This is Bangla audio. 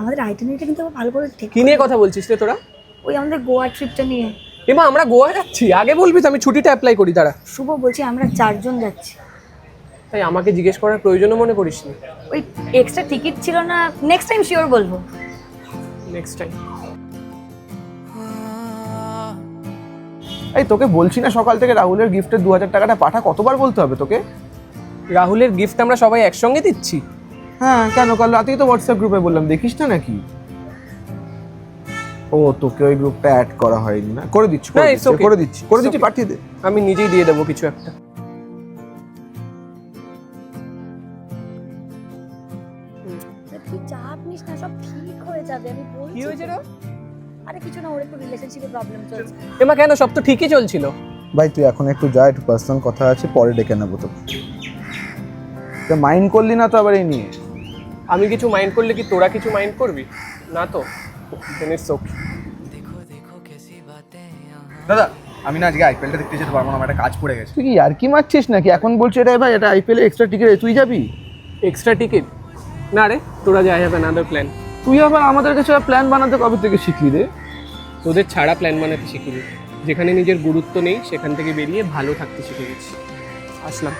আমাদের আইটেনিটা কিন্তু ভালো করে ঠিক কি নিয়ে কথা বলছিস রে তোরা? ওই আমাদের গোয়া ট্রিপটা নিয়ে। এমা আমরা গোয়া যাচ্ছি, আগে বলবি তো, আমি ছুটিটা অ্যাপ্লাই করি। তারা শুভ বলছি আমরা 4 জন যাচ্ছি। তাই আমাকে জিজ্ঞেস করার প্রয়োজনও মনে করিস নি? ওই এক্সট্রা টিকিট ছিল না, নেক্সট টাইম শিওর বলবো। Next time. এই তোকে বলছি না সকাল থেকে রাহুলের গিফটের 2000 টাকাটা পাঠা, কতবার বলতে হবে তোকে? রাহুলের গিফট আমরা সবাই একসঙ্গে দিচ্ছি? হ্যাঁ কেন, কাল রাতেই তো হোয়াটসঅ্যাপ গ্রুপে বললাম, দেখিস না নাকি? ও তোকে ওই গ্রুপটা অ্যাড করা হয়নি না? করে দিচ্ছি না, it's okay. করে দিচ্ছি It's okay. পাঠিয়ে দে। আমি নিজেই দিয়ে দেবো কিছু একটা। তুই চাপ নিস না, সব ঠিক হয়ে যাবে, আমি বলছি। কি হয়েছে রে? আরে কিছু না, ওর একটু রিলেশনশিপে প্রবলেম চলছে। এমা কেন, সব তো ঠিকই চলছিল। ভাই তুই এখন একটু যা, একটু পার্সোনাল কথা আছে, পরে ডেকে নেবো তোকে। তুই মাইন্ড করলি না তো আবার এই নিয়ে? আমি কিছু মাইন্ড করলে কি তোরা কিছু মাইন্ড করবি? না তো, then it's okay. দাদা আমি না আজকে আইপিএলটা দেখতে যেতে পারবো না, আমার একটা কাজ পড়ে গেছে। তুই কি আর কি মারছিস নাকি? এখন বলছি এটা ভাই, এটা আইপিএল এক্সট্রা টিকিট, তুই যাবি? Extra ticket? না রে, তোরা যাই হবে না, আদার প্ল্যান। তুই আবার আমাদের কাছে প্ল্যান বানাতে কবে থেকে শিখলি রে? তোদের ছাড়া প্ল্যান বানাতে শিখিনি। যেখানে নিজের গুরুত্ব নেই সেখান থেকে বেরিয়ে ভালো থাকতে শিখে গেছি। আসলাম।